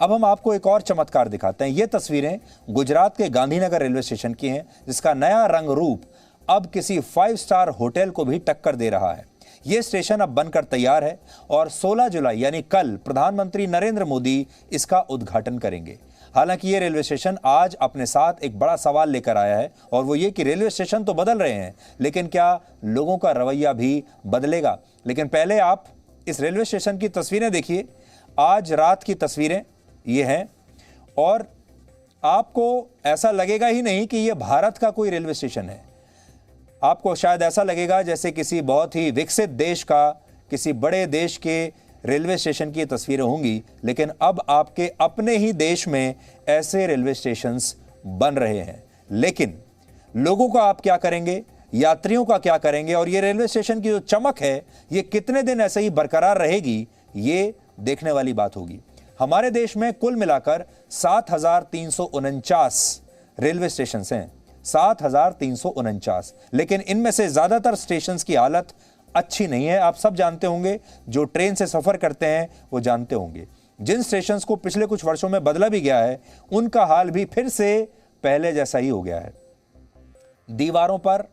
अब हम आपको एक और चमत्कार दिखाते हैं। ये तस्वीरें गुजरात के गांधीनगर रेलवे स्टेशन की हैं, जिसका नया रंग रूप अब किसी 5 स्टार होटल को भी टक्कर दे रहा है। ये स्टेशन अब बनकर तैयार है और 16 जुलाई यानी कल प्रधानमंत्री नरेंद्र मोदी इसका उद्घाटन करेंगे। हालांकि ये रेलवे स्टेशन आज अपने साथ एक बड़ा सवाल लेकर आया है, और वो ये कि रेलवे स्टेशन तो बदल रहे हैं, लेकिन क्या लोगों का रवैया भी बदलेगा? लेकिन पहले आप इस रेलवे स्टेशन की तस्वीरें देखिए। आज रात की तस्वीरें ये हैं, और आपको ऐसा लगेगा ही नहीं कि ये भारत का कोई रेलवे स्टेशन है। आपको शायद ऐसा लगेगा जैसे किसी बहुत ही विकसित देश का, किसी बड़े देश के रेलवे स्टेशन की तस्वीरें होंगी। लेकिन अब आपके अपने ही देश में ऐसे रेलवे स्टेशंस बन रहे हैं। लेकिन लोगों का आप क्या करेंगे, यात्रियों का क्या करेंगे, और ये रेलवे स्टेशन की जो चमक है ये कितने दिन ऐसे ही बरकरार रहेगी, ये देखने वाली बात होगी। हमारे देश में कुल मिलाकर 7,349 रेलवे स्टेशन हैं, 7,349। लेकिन इनमें से ज्यादातर स्टेशंस की हालत अच्छी नहीं है। आप सब जानते होंगे, जो ट्रेन से सफर करते हैं वो जानते होंगे। जिन स्टेशंस को पिछले कुछ वर्षों में बदला भी गया है, उनका हाल भी फिर से पहले जैसा ही हो गया है। दीवारों पर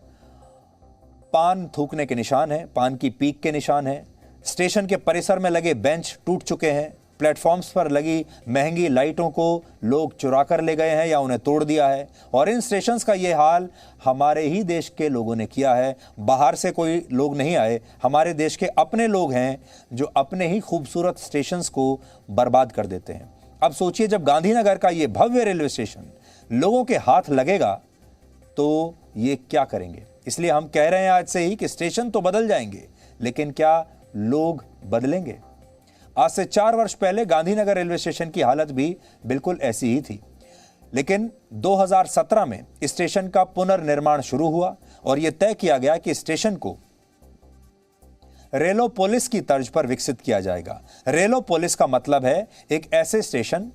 पान थूकने के निशान हैं, पान की पीक के निशान हैं। स्टेशन के परिसर में लगे बेंच टूट चुके हैं। प्लेटफॉर्म्स पर लगी महंगी लाइटों को लोग चुरा कर ले गए हैं या उन्हें तोड़ दिया है। और इन स्टेशंस का ये हाल हमारे ही देश के लोगों ने किया है। बाहर से कोई लोग नहीं आए, हमारे देश के अपने लोग हैं जो अपने ही खूबसूरत स्टेशंस को बर्बाद कर देते हैं। अब सोचिए, जब गांधीनगर का ये भव्य रेलवे स्टेशन लोगों के हाथ लगेगा तो ये क्या करेंगे। इसलिए हम कह रहे हैं आज से ही कि स्टेशन तो बदल जाएंगे, लेकिन क्या लोग बदलेंगे? आज से 4 वर्ष पहले गांधीनगर रेलवे स्टेशन की हालत भी बिल्कुल ऐसी ही थी। लेकिन 2017 में स्टेशन का पुनर्निर्माण शुरू हुआ और यह तय किया गया कि स्टेशन को रेलोपोलिस की तर्ज पर विकसित किया जाएगा। रेलोपोलिस का मतलब है एक ऐसे स्टेशन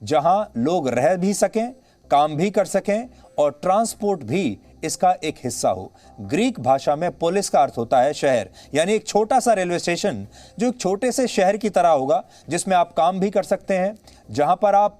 जहां लोग रह भी सकें, काम भी कर सकें और ट्रांसपोर्ट भी इसका एक हिस्सा हो। ग्रीक भाषा में पोलिस का अर्थ होता है शहर, यानी एक छोटा सा रेलवे स्टेशन जो एक छोटे से शहर की तरह होगा, जिसमें आप काम भी कर सकते हैं, जहां पर आप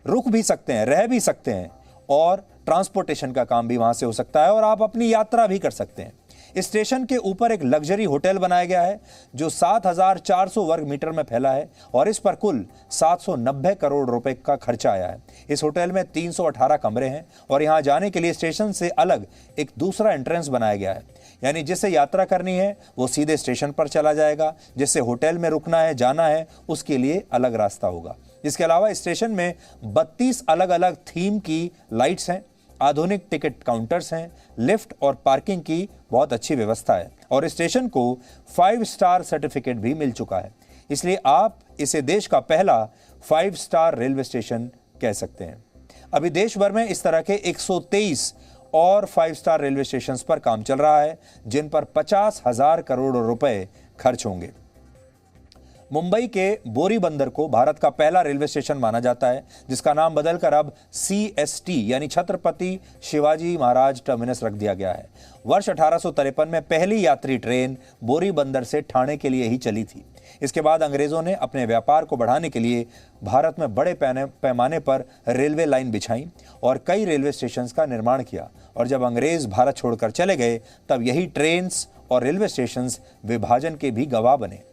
रुक भी सकते हैं, रह भी सकते हैं, और ट्रांसपोर्टेशन का काम भी वहां से हो सकता है और आप अपनी यात्रा भी कर सकते हैं। इस स्टेशन के ऊपर एक लग्जरी होटल बनाया गया है जो 7,400 वर्ग मीटर में फैला है और इस पर कुल 790 करोड़ रुपए का खर्चा आया है। इस होटल में 318 कमरे हैं और यहां जाने के लिए स्टेशन से अलग एक दूसरा एंट्रेंस बनाया गया है, यानी जिसे यात्रा करनी है वो सीधे स्टेशन पर चला जाएगा, जिससे होटल में रुकना है, जाना है, उसके लिए अलग रास्ता होगा। इसके अलावा स्टेशन में 32 अलग अलग थीम की लाइट्स हैं, आधुनिक टिकट काउंटर्स हैं, लिफ्ट और पार्किंग की बहुत अच्छी व्यवस्था है और स्टेशन को 5 स्टार सर्टिफिकेट भी मिल चुका है। इसलिए आप इसे देश का पहला 5 स्टार रेलवे स्टेशन कह सकते हैं। अभी देश भर में इस तरह के 123 और 5 स्टार रेलवे स्टेशन पर काम चल रहा है, जिन पर 50,000 करोड़ रुपए खर्च होंगे। मुंबई के बोरी बंदर को भारत का पहला रेलवे स्टेशन माना जाता है, जिसका नाम बदलकर अब CST यानी छत्रपति शिवाजी महाराज टर्मिनस रख दिया गया है। वर्ष 1853 में पहली यात्री ट्रेन बोरी बंदर से ठाणे के लिए ही चली थी। इसके बाद अंग्रेजों ने अपने व्यापार को बढ़ाने के लिए भारत में बड़े पैमाने पर रेलवे लाइन बिछाई और कई रेलवे स्टेशन का निर्माण किया, और जब अंग्रेज भारत छोड़कर चले गए तब यही ट्रेन और रेलवे स्टेशन विभाजन के भी गवाह बने।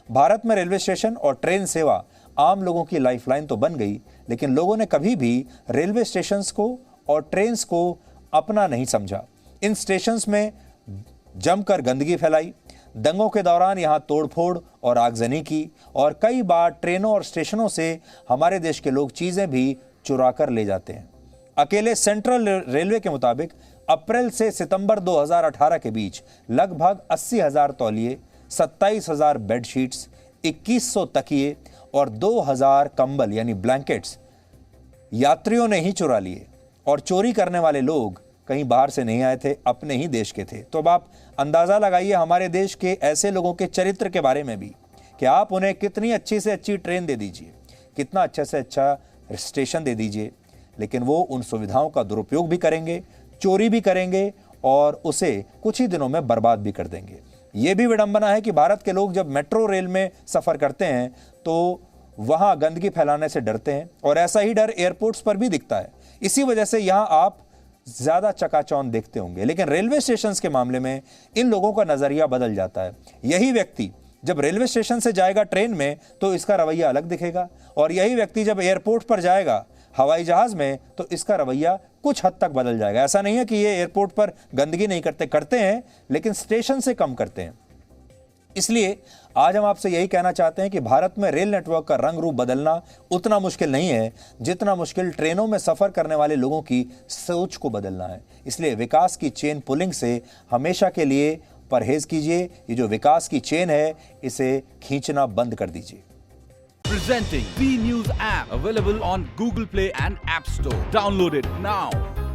भारत में रेलवे स्टेशन और ट्रेन सेवा आम लोगों की लाइफलाइन तो बन गई, लेकिन लोगों ने कभी भी रेलवे स्टेशंस को और ट्रेन्स को अपना नहीं समझा। इन स्टेशंस में जमकर गंदगी फैलाई, दंगों के दौरान यहां तोड़फोड़ और आगजनी की, और कई बार ट्रेनों और स्टेशनों से हमारे देश के लोग चीजें भी चुरा कर ले जाते हैं। अकेले सेंट्रल रेलवे के मुताबिक अप्रैल से सितंबर 2018 के बीच लगभग 80,000 तौलिए, 27,000 बेडशीट्स, 2100 तकिए और 2,000 कंबल यानी ब्लैंकेट्स यात्रियों ने ही चुरा लिए। और चोरी करने वाले लोग कहीं बाहर से नहीं आए थे, अपने ही देश के थे। तो अब आप अंदाजा लगाइए हमारे देश के ऐसे लोगों के चरित्र के बारे में भी, कि आप उन्हें कितनी अच्छी से अच्छी ट्रेन दे दीजिए, कितना अच्छा से अच्छा स्टेशन दे दीजिए, लेकिन वो उन सुविधाओं का दुरुपयोग भी करेंगे, चोरी भी करेंगे और उसे कुछ ही दिनों में बर्बाद भी कर देंगे। ये भी विडंबना है कि भारत के लोग जब मेट्रो रेल में सफ़र करते हैं तो वहां गंदगी फैलाने से डरते हैं और ऐसा ही डर एयरपोर्ट्स पर भी दिखता है। इसी वजह से यहां आप ज्यादा चकाचौंध देखते होंगे। लेकिन रेलवे स्टेशन के मामले में इन लोगों का नजरिया बदल जाता है। यही व्यक्ति जब रेलवे स्टेशन से जाएगा ट्रेन में तो इसका रवैया अलग दिखेगा, और यही व्यक्ति जब एयरपोर्ट पर जाएगा हवाई जहाज में तो इसका रवैया कुछ हद तक बदल जाएगा। ऐसा नहीं है कि ये एयरपोर्ट पर गंदगी नहीं करते हैं, लेकिन स्टेशन से कम करते हैं। इसलिए आज हम आपसे यही कहना चाहते हैं कि भारत में रेल नेटवर्क का रंग रूप बदलना उतना मुश्किल नहीं है जितना मुश्किल ट्रेनों में सफर करने वाले लोगों की सोच को बदलना है। इसलिए विकास की चेन पुलिंग से हमेशा के लिए परहेज कीजिए। ये जो विकास की चेन है इसे खींचना बंद कर दीजिए। Presenting B News app, available on Google Play and App Store. Download it now.